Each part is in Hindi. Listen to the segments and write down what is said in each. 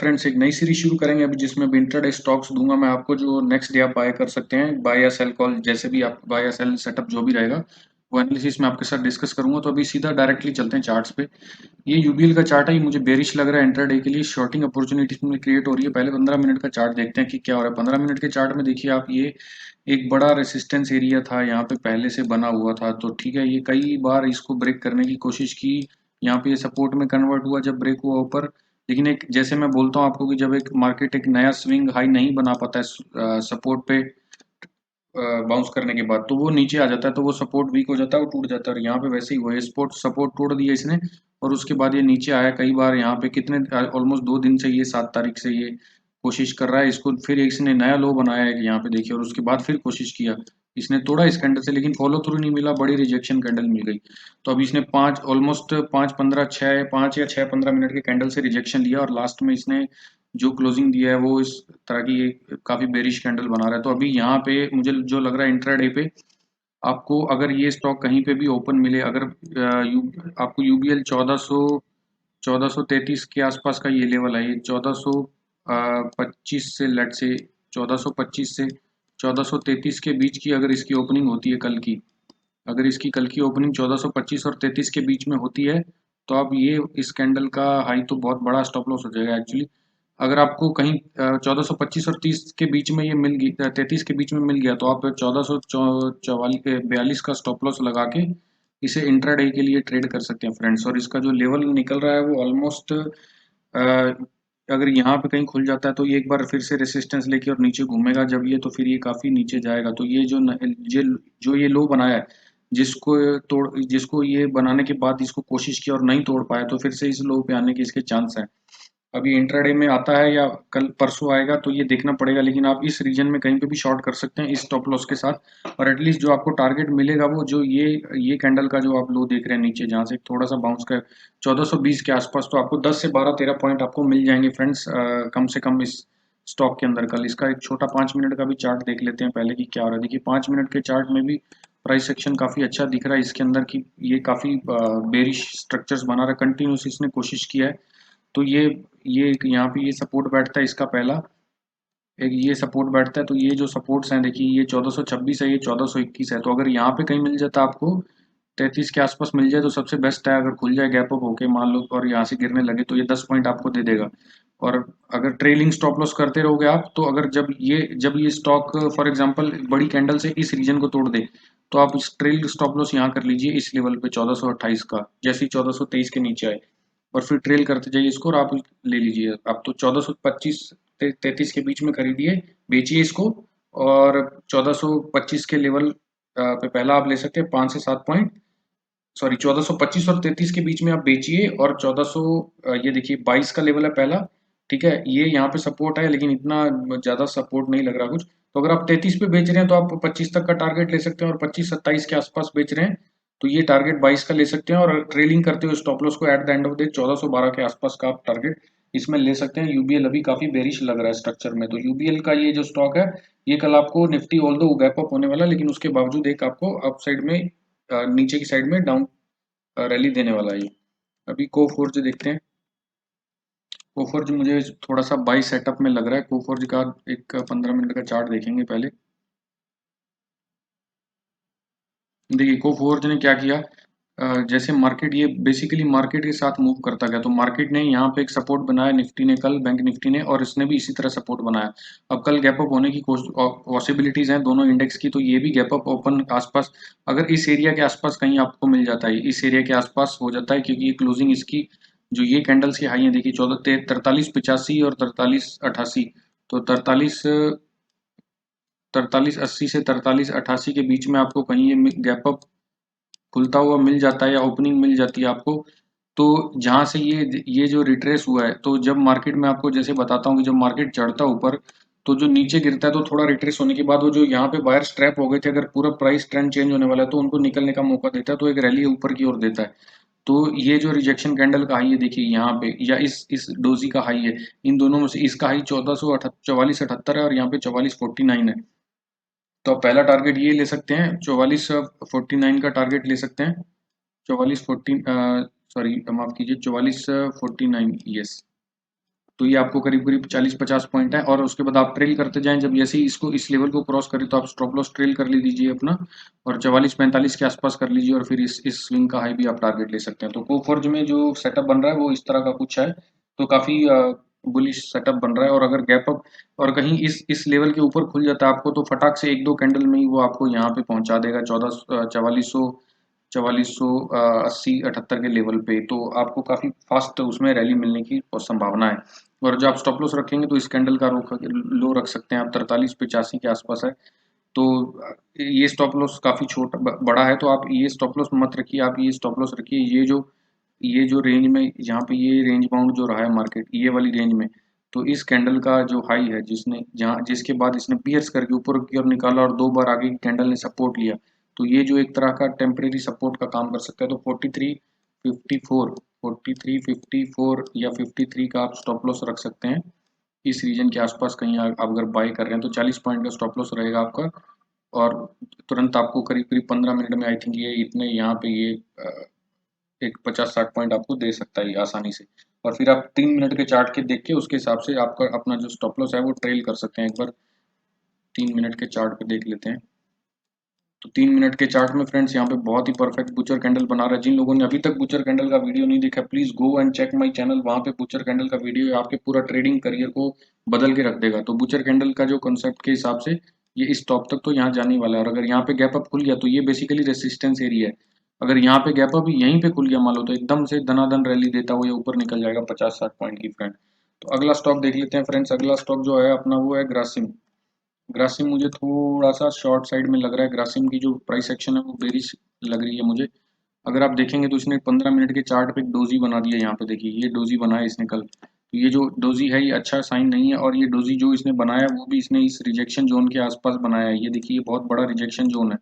फ्रेंड्स, एक नई सीरीज शुरू करेंगे अभी, जिसमें अब इंट्राडे स्टॉक्स दूंगा मैं आपको, जो नेक्स्ट डे आप बाय कर सकते हैं। बाय या सेल कॉल, जैसे भी आप बाय या सेल सेटअप जो भी रहेगा, वो एनालिसिस में आपके साथ डिस्कस करूंगा। तो अभी सीधा डायरेक्टली चलते हैं चार्ट्स पे। ये यूबीएल का चार्ट है, ये मुझे बेरिश लग रहा है इंट्राडे के लिए। शॉर्टिंग अपॉर्चुनिटी इसमें क्रिएट हो रही है। पहले 15 मिनट का चार्ट देखते हैं कि क्या हो रहा है। 15 मिनट के चार्ट में देखिए आप, ये एक बड़ा रेसिस्टेंस एरिया था, यहाँ पे पहले से बना हुआ था। तो ठीक है, ये कई बार इसको ब्रेक करने की कोशिश की। यहाँ पे ये सपोर्ट में कन्वर्ट हुआ जब ब्रेक हुआ ऊपर। लेकिन एक, जैसे मैं बोलता हूँ आपको, कि जब एक मार्केट एक नया स्विंग हाई नहीं बना पाता है सपोर्ट पे बाउंस करने के बाद, तो वो नीचे आ जाता है, तो वो सपोर्ट वीक हो जाता है, वो टूट जाता है। और यहाँ पे वैसे ही हुआ, ये सपोर्ट तोड़ दिया इसने, और उसके बाद ये नीचे आया कई बार। यहाँ पे कितने, ऑलमोस्ट 2 दिन से, ये 7 तारीख से ये कोशिश कर रहा है इसको। फिर इसने नया लो बनाया है यहाँ पे देखिए, और उसके बाद फिर कोशिश किया इसने, तोड़ा इस कैंडल से, लेकिन फॉलो थ्रू नहीं मिला, बड़ी रिजेक्शन कैंडल मिल गई। तो अभी इसने ऑलमोस्ट 5-15 के कैंडल से रिजेक्शन लिया, और लास्ट में इसने जो क्लोजिंग दिया है वो इस तरह की एक काफी बेरिश कैंडल बना रहा है। तो अभी यहाँ पे मुझे जो लग रहा है, इंट्राडे पे आपको अगर ये स्टॉक कहीं पे भी ओपन मिले, अगर आपको यूबीएल 1433 के आसपास का ये लेवल है, ये 1425 से, लेट से 1425 से 1433 के बीच की अगर इसकी ओपनिंग होती है कल की, अगर इसकी कल की ओपनिंग 1425 और 33 के बीच में होती है, तो अब ये इस कैंडल का हाई तो बहुत बड़ा स्टॉप लॉस हो जाएगा एक्चुअली। अगर आपको कहीं 1425 और 30 के बीच में ये मिल गई, 33 के बीच में मिल गया, तो आप 1442 का स्टॉप लॉस लगा के इसे इंट्राडे के लिए ट्रेड कर सकते हैं फ्रेंड्स। और इसका जो लेवल निकल रहा है वो ऑलमोस्ट, अगर यहाँ पे कहीं खुल जाता है, तो ये एक बार फिर से रेसिस्टेंस लेके और नीचे घूमेगा जब ये, तो फिर ये काफी नीचे जाएगा। तो ये जो ये लो बनाया है, जिसको ये बनाने के बाद इसको कोशिश की और नहीं तोड़ पाया, तो फिर से इस लो पे आने के इसके चांस हैं। अभी इंट्राडे में आता है या कल परसों आएगा, तो ये देखना पड़ेगा। लेकिन आप इस रीजन में कहीं पे भी शॉर्ट कर सकते हैं इस स्टॉप लॉस के साथ। और एटलीस्ट जो आपको टारगेट मिलेगा, वो जो ये कैंडल का जो आप लो देख रहे हैं नीचे, जहाँ से थोड़ा सा बाउंस कर 1420 के आसपास, तो आपको 10 से 12-13 पॉइंट आपको मिल जाएंगे फ्रेंड्स, कम से कम इस स्टॉक के अंदर। कल इसका एक छोटा 5 मिनट का भी चार्ट देख लेते हैं पहले, कि क्या हो रहा है। देखिए 5 मिनट के चार्ट में भी प्राइस सेक्शन काफी अच्छा दिख रहा है इसके अंदर, की ये काफी बेरिश स्ट्रक्चर्स बना रहा है। कंटिन्यूस इसने कोशिश किया है। तो ये यहाँ पे ये सपोर्ट बैठता है इसका पहला, एक ये सपोर्ट बैठता है। तो ये जो सपोर्ट्स हैं देखिए, ये 1426 है, ये 1421 है। तो अगर यहाँ पे कहीं मिल जाता आपको 33 के आसपास मिल जाए, तो सबसे बेस्ट है। अगर खुल जाए गैप अप होके मान लो, और यहाँ से गिरने लगे, तो ये 10 पॉइंट आपको दे देगा। और अगर ट्रेलिंग स्टॉप लॉस करते रहोगे आप, तो अगर जब ये स्टॉक फॉर एग्जांपल बड़ी कैंडल से इस रीजन को तोड़ दे, तो आप इस ट्रेलिंग स्टॉप लॉस यहाँ कर लीजिए इस लेवल पे 1428 का, जैसे ही 1423 के नीचे आए, और फिर ट्रेल करते जाइए इसको, और आप ले लीजिए। आप तो 1425 33 के बीच में खरीदिए, बेचिए इसको। और 1425 के लेवल पे पहला आप ले सकते हैं 5 से 7 पॉइंट, सॉरी 1425 और 33 के बीच में आप बेचिए। और 1400, ये देखिए 22 का लेवल है पहला, ठीक है। ये यहाँ पे सपोर्ट है, लेकिन इतना ज्यादा सपोर्ट नहीं लग रहा कुछ। तो अगर आप 33 पे बेच रहे हैं, तो आप 25 तक का टारगेट ले सकते हैं। और 25-27 के आसपास बेच रहे हैं, तो ये टारगेट 22 का ले सकते हैं। और ट्रेलिंग करते हुए स्टॉप लॉस को at the end of day 1412 के आसपास का आप टारगेट इसमें ले सकते हैं। यूबीएल अभी काफी बेरिश लग रहा है स्ट्रक्चर में, तो यूबीएल का ये जो स्टॉक है, ये कल आपको निफ्टी ऑल दो गैप अप होने वाला है, लेकिन उसके बावजूद एक आपको अप साइड में, नीचे की साइड में डाउन रैली देने वाला है ये। अभी कोफोर्ज देखते हैं। कोफोर्ज मुझे थोड़ा सा बाई सेटअप में लग रहा है। कोफोर्ज का एक 15 मिनट का चार्ट देखेंगे पहले। देखिए कोफोर्ज ने क्या किया, जैसे मार्केट, ये बेसिकली मार्केट के साथ मूव करता गया, तो मार्केट ने यहाँ पे एक सपोर्ट बनाया निफ्टी ने कल, बैंक निफ्टी ने, और इसने भी इसी तरह सपोर्ट बनाया। अब कल गैप अप होने की पॉसिबिलिटीज हैं दोनों इंडेक्स की। तो ये भी गैप अप ओपन आसपास, अगर इस एरिया के आसपास कहीं आपको मिल जाता है, इस एरिया के आसपास हो जाता है, क्योंकि ये क्लोजिंग इसकी, जो ये कैंडल्स की हाई है देखिए 4385 और 4388, तो 4380 से 4388 के बीच में आपको कहीं ये गैप अप खुलता हुआ मिल जाता है, या ओपनिंग मिल जाती है आपको। तो जहां से ये जो रिट्रेस हुआ है, तो जब मार्केट में आपको जैसे बताता हूँ कि जब मार्केट चढ़ता है ऊपर, तो जो नीचे गिरता है, तो थोड़ा रिट्रेस होने के बाद वो जो यहाँ पे बायर्स ट्रैप हो गए थे, अगर पूरा प्राइस ट्रेंड चेंज होने वाला है, तो उनको निकलने का मौका देता है, तो एक रैली ऊपर की ओर देता है। तो ये जो रिजेक्शन कैंडल का हाई है देखिए यहाँ पे, या इस डोजी का हाई है, इन दोनों में से इसका हाई 4478 है, और यहाँ पे 4449 है। तो आप पहला टारगेट ये ले सकते हैं, 4449 का टारगेट ले सकते हैं। 4414, सॉरी माफ कीजिए, 4449, यस। तो ये आपको करीब करीब 40-50 पॉइंट है, और उसके बाद आप ट्रेल करते जाएं। जब जैसे ही इसको इस लेवल को क्रॉस करे तो आप स्टॉप लॉस ट्रेल कर लीजिए अपना, और 44-45 के आसपास कर लीजिए, और फिर इस स्विंग का हाई भी आप टारगेट ले सकते हैं। तो कोफॉर्ज में जो सेटअप बन रहा है वो इस तरह का कुछ है, तो काफी बुलिश सेटअप बन रहा है। और अगर गैप अप और कहीं इस लेवल के ऊपर खुल जाता है आपको, तो फटाक से एक दो कैंडल में ही वो आपको यहाँ पे पहुंचा देगा 4480 78 के लेवल पे। तो आपको काफी फास्ट उसमें रैली मिलने की संभावना है। और जो आप स्टॉप लॉस रखेंगे तो इस कैंडल का लो रख सकते हैं आप 43-85 के आसपास है। तो ये स्टॉप लॉस काफी छोटा बड़ा है, तो आप ये स्टॉप लॉस मत रखिए, आप ये स्टॉप लॉस रखिए ये जो रेंज में, जहाँ पे ये रेंज बाउंड जो रहा है मार्केट, ये वाली रेंज में। तो इस कैंडल का जो हाई है, जिसके बाद इसने पियर्स करके ऊपर की ओर निकाला और दो बार आगे की कैंडल ने सपोर्ट लिया, तो ये जो एक तरह का टेम्परेरी सपोर्ट का काम कर सकता है। तो 43-54 या 53 का आप स्टॉप लॉस रख सकते हैं। इस रीजन के आसपास कहीं आप अगर बाय कर रहे हैं तो 40 पॉइंट का स्टॉप लॉस रहेगा आपका। और तुरंत आपको करीब करीब 15 मिनट में आई थिंक ये इतने यहाँ पे ये एक 50-60 पॉइंट आपको दे सकता है आसानी से। और फिर आप 3 मिनट के चार्ट के देख के उसके हिसाब से आपका अपना जो स्टॉप लॉस है वो ट्रेल कर सकते हैं। एक बार 3 मिनट के चार्ट पे देख लेते हैं। तो 3 मिनट के चार्ट में फ्रेंड्स यहाँ पे बहुत ही परफेक्ट बुचर कैंडल बना रहा है। जिन लोगों ने अभी तक बुचर कैंडल का वीडियो नहीं देखा, please go and check my channel. वहाँ पे बुचर कैंडल का वीडियो आपके पूरा ट्रेडिंग करियर को बदल के रख देगा। तो बुचर कैंडल का जो कंसेप्ट के हिसाब से ये इस टॉप तक तो यहाँ जाने वाला है, और अगर यहाँ पे गैप अप खुल गया तो ये बेसिकली रेसिस्टेंस एरिया है। अगर यहाँ पे गैप अप यहीं पे खुल गया मान लो, तो एकदम से धनाधन रैली देता हुआ ये ऊपर निकल जाएगा 50-60 पॉइंट की फ्रेंड। तो अगला स्टॉक देख लेते हैं फ्रेंड्स। अगला स्टॉक जो है अपना वो है ग्रासिम। ग्रासिम मुझे थोड़ा सा शॉर्ट साइड में लग रहा है। ग्रासिम की जो प्राइस एक्शन है वो बेरिश लग रही है मुझे। अगर आप देखेंगे तो इसने 15 मिनट के चार्ट पे एक डोजी बना दिया। यहाँ पे देखिए ये डोजी बनाया इसने कल। तो ये जो डोजी है ये अच्छा साइन नहीं है, और ये डोजी जो इसने बनाया वो भी इसने इस रिजेक्शन जोन के आसपास बनाया है। ये देखिए ये बहुत बड़ा रिजेक्शन जोन है,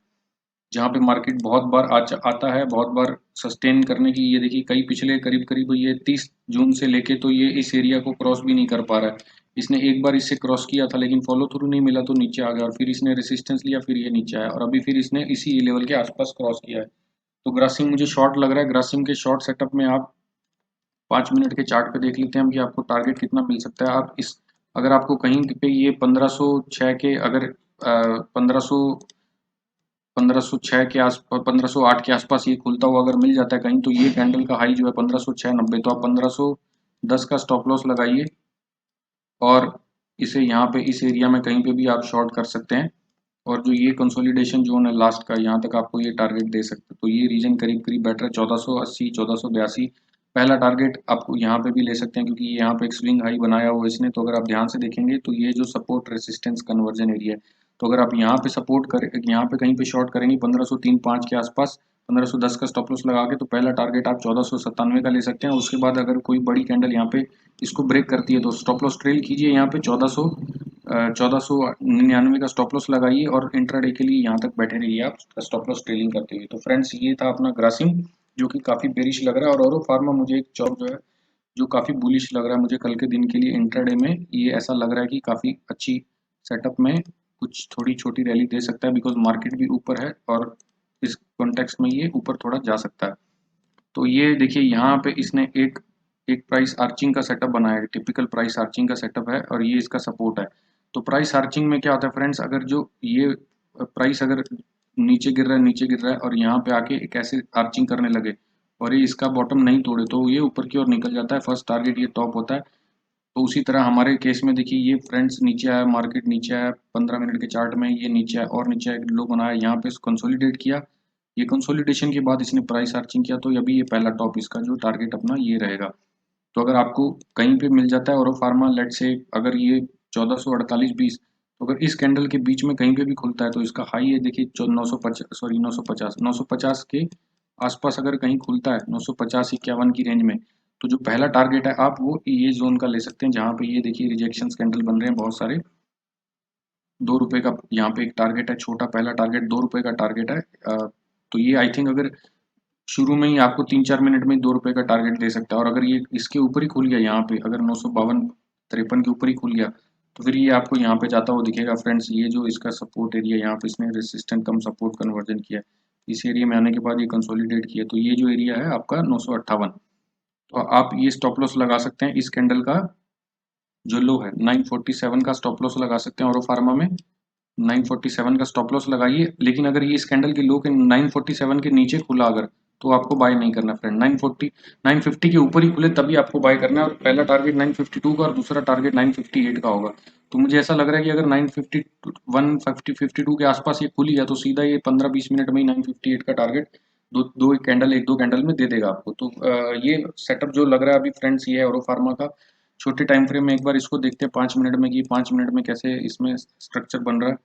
जहाँ पे मार्केट बहुत बार आता है, बहुत बार सस्टेन करने की। ये देखिए कई पिछले करीब करीब ये 30 जून से लेके तो ये इस एरिया को क्रॉस भी नहीं कर पा रहा है। इसने एक बार इससे क्रॉस किया था लेकिन फॉलो थ्रू नहीं मिला तो नीचे आ गया, और फिर इसने रेसिस्टेंस लिया, फिर ये नीचे आया, और अभी फिर इसने इसी लेवल के आसपास क्रॉस किया है। तो ग्रासिम मुझे शॉर्ट लग रहा है। ग्रासिम के शॉर्ट सेटअप में आप 5 मिनट के चार्ट पे देख लेते हैं हम कि आपको टारगेट कितना मिल सकता है। आप इस अगर आपको कहीं पे ये 1506 के अगर 1506 के आस 1508 के आसपास ये खुलता हुआ अगर मिल जाता है कहीं, तो ये कैंडल का हाई जो है 1506.90, तो आप 1510 का स्टॉप लॉस लगाइए, और इसे यहाँ पे इस एरिया में कहीं पे भी आप शॉर्ट कर सकते हैं। और जो ये कंसोलिडेशन जोन है लास्ट का, यहाँ तक आपको ये टारगेट दे सकते हैं। तो ये रीजन करीब करीब बेटर है 1480 1482। पहला टारगेट आपको यहाँ पे भी ले सकते हैं, क्योंकि ये यहाँ पे एक स्विंग हाई बनाया हुआ है इसने। तो अगर आप ध्यान से देखेंगे तो ये जो सपोर्ट रेसिस्टेंस कन्वर्जन एरिया है, तो अगर आप यहाँ पे सपोर्ट करें, यहाँ पे कहीं पे शॉर्ट करेंगे 1503-5 के आसपास, 1510 का स्टॉप लॉस लगा के, तो पहला टारगेट आप 1497 का ले सकते हैं। उसके बाद अगर कोई बड़ी कैंडल यहाँ पे इसको ब्रेक करती है तो स्टॉप लॉस ट्रेल कीजिए यहाँ पे 1499 का स्टॉप लॉस लगाइए, और इंट्राडे के लिए यहाँ तक बैठे रहिए आप स्टॉप लॉस ट्रेलिंग करते हुए। तो फ्रेंड्स ये था अपना ग्रासिम, जो कि काफी बेरिश लग रहा है। और औरो फार्मा मुझे एक जॉब जो है जो काफी बुलिश लग रहा है मुझे कल के दिन के लिए। इंट्राडे में ये ऐसा लग रहा है कि काफी अच्छी सेटअप में कुछ थोड़ी छोटी रैली दे सकता है, बिकॉज मार्केट भी ऊपर है और इस कॉन्टेक्स्ट में ये ऊपर थोड़ा जा सकता है। तो ये देखिए यहाँ पे इसने एक एक प्राइस आर्चिंग का सेटअप बनाया है, टिपिकल प्राइस आर्चिंग का सेटअप है, और ये इसका सपोर्ट है। तो प्राइस आर्चिंग में क्या होता है फ्रेंड्स, अगर जो ये प्राइस अगर नीचे गिर रहा है और यहाँ पे आके एक ऐसे आर्चिंग करने लगे और ये इसका बॉटम नहीं तोड़े, तो ये ऊपर की ओर निकल जाता है। फर्स्ट टारगेट ये टॉप होता है। तो उसी तरह हमारे केस में देखिए ये फ्रेंड्स नीचे आया, मार्केट नीचे आया, 15 मिनट के चार्ट में ये नीचे आया और नीचे आया, लो बनाया, यहाँ पे कंसोलिडेट किया। ये कंसोलिडेशन के बाद इसने प्राइस आर्चिंग किया, तो अभी ये पहला टॉप इसका जो टारगेट अपना ये रहेगा। तो अगर आपको कहीं पे मिल जाता है और फार्मा लेट से अगर ये 1448-20, तो अगर इस कैंडल के बीच में कहीं पे भी खुलता है तो इसका हाई है देखिए 950 के आसपास अगर कहीं खुलता है 950-51 की रेंज में, तो जो पहला टारगेट है आप वो ये जोन का ले सकते हैं, जहाँ पे ये देखिए रिजेक्शन कैंडल बन रहे हैं बहुत सारे। 2 रुपए का यहाँ पे एक टारगेट है, छोटा पहला टारगेट 2 रुपए का टारगेट है। तो ये आई थिंक अगर शुरू में ही आपको 3-4 मिनट में 2 रुपए का टारगेट दे सकता है, और अगर ये इसके ऊपर ही खुल गया यहाँ पे, अगर 952-53 के ऊपर ही खुल गया, तो फिर ये आपको यहाँ पे जाता हुआ दिखेगा फ्रेंड्स। ये जो इसका सपोर्ट एरिया यहाँ पे इसने रेसिस्टेंट कम सपोर्ट कन्वर्जन किया, इस एरिया में आने के बाद ये कंसोलिडेट किया, तो ये जो एरिया है आपका 958। तो आप ये स्टॉप लॉस लगा सकते हैं इस कैंडल का जो लो है 947 का स्टॉप लॉस लगा सकते हैं औरो फार्मा में। 947 का स्टॉप लॉस लगाइए, लेकिन अगर ये इस कैंडल के लो के 947 के नीचे खुला अगर, तो आपको बाय नहीं करना फ्रेंड। 950 के ऊपर ही खुले तभी आपको बाय करना है, और पहला टारगेट 952 का और दूसरा टारगेट 958 का होगा। तो मुझे ऐसा लग रहा है कि अगर 950 152 के आसपास ये खुल गया तो सीधा ये 15-20 मिनट में ही 958 का टारगेट दो दो एक कैंडल, एक दो कैंडल में दे देगा आपको। तो ये सेटअप जो लग रहा है अभी फ्रेंड्स, ये है औरो फार्मा का। छोटे टाइम फ्रेम में एक बार इसको देखते हैं 5 मिनट में कि 5 मिनट में कैसे इसमें स्ट्रक्चर बन रहा है।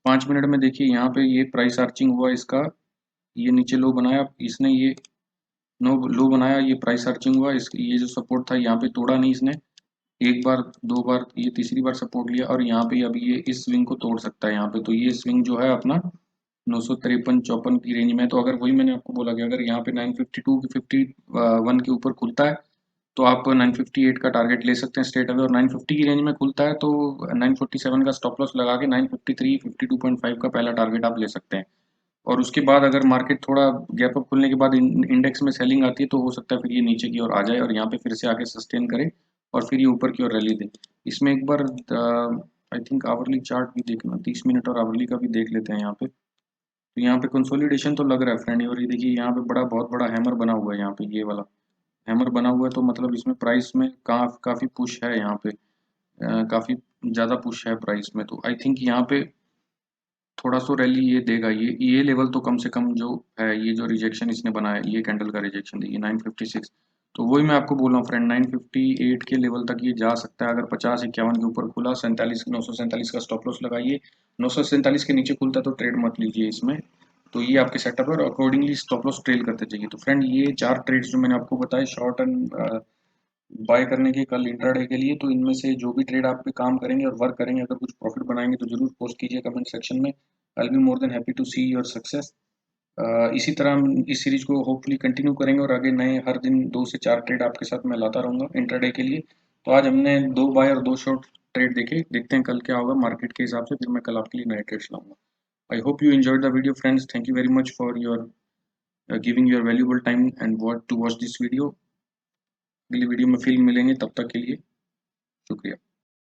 5 मिनट में देखिए यहाँ पे ये प्राइस आर्चिंग हुआ इसका, ये नीचे लो बनाया इसने, ये नो लो बनाया, ये प्राइस आर्चिंग हुआ, इस ये जो सपोर्ट था यहाँ पे तोड़ा नहीं इसने, एक बार दो बार, ये तीसरी बार सपोर्ट लिया, और यहाँ पे अभी ये इस स्विंग को तोड़ सकता है यहाँ पे। तो ये स्विंग जो है अपना 953-54 की रेंज में है। तो अगर वही मैंने आपको बोला कि अगर यहाँ पे 952 की 51 के ऊपर खुलता है तो आप 958 का टारगेट ले सकते हैं स्ट्रेट अवे, और 950 की रेंज में खुलता है तो 947 का स्टॉप लॉस लगा के 953 52.5 का पहला टारगेट आप ले सकते हैं। और उसके बाद अगर मार्केट थोड़ा गैप अप खुलने के बाद इंडेक्स में सेलिंग आती है तो हो सकता है फिर ये नीचे की ओर आ जाए और यहाँ पे फिर से आके सस्टेन करे और फिर ये ऊपर की ओर रैली दे। इसमें एक बार आई थिंक आवरली चार्ट भी देखना, 30 मिनट और आवरली का भी देख लेते हैं यहाँ पे। तो यहाँ पे कंसोलिडेशन तो लग रहा है फ्रेंड, और ये देखिए यहाँ पे बहुत बड़ा हैमर बना हुआ है यहाँ पे, ये वाला हैमर बना हुआ है। तो मतलब इसमें प्राइस में काफ़ी पुश है यहाँ पे, काफ़ी ज़्यादा पुश है प्राइस में। तो आई थिंक यहाँ पे थोड़ा सा रैली ये देगा, ये लेवल तो कम से कम जो है, ये जो रिजेक्शन इसने बनाया, ये कैंडल का रिजेक्शन देखिए 956। तो वही मैं आपको बोल रहा हूँ फ्रेंड, 958 के लेवल तक ये जा सकता है अगर 50-51 के ऊपर खुला। 947 का स्टॉप लॉस लगाइए, 947 के नीचे खुलता तो ट्रेड मत लीजिए इसमें। तो ये आपके सेटअप है और अकॉर्डिंगली स्टॉप लॉस ट्रेल करते चाहिए। तो फ्रेंड ये 4 ट्रेड्स जो मैंने आपको बताए शॉर्ट एंड बाय करने के कल इंट्राडे के लिए, तो इनमें से जो भी ट्रेड आप पे काम करेंगे और वर्क करेंगे, अगर कुछ प्रॉफिट बनाएंगे तो जरूर पोस्ट कीजिए कमेंट सेक्शन में। I will be more than happy to see your success. इसी तरह हम इस सीरीज को होपफुली कंटिन्यू करेंगे और आगे नए हर दिन 2 से 4 ट्रेड आपके साथ मैं लाता रहूंगा इंट्राडे के लिए। तो आज हमने 2 बाय और 2 शॉर्ट ट्रेड देखे, देखते हैं कल क्या होगा मार्केट के हिसाब से, फिर मैं कल आपके लिए नए ट्रेड्स लाऊंगा। I hope you enjoyed the video friends, thank you very much for your giving your valuable time and watch this video. अगली वीडियो में फिर मिलेंगे, तब तक के लिए शुक्रिया।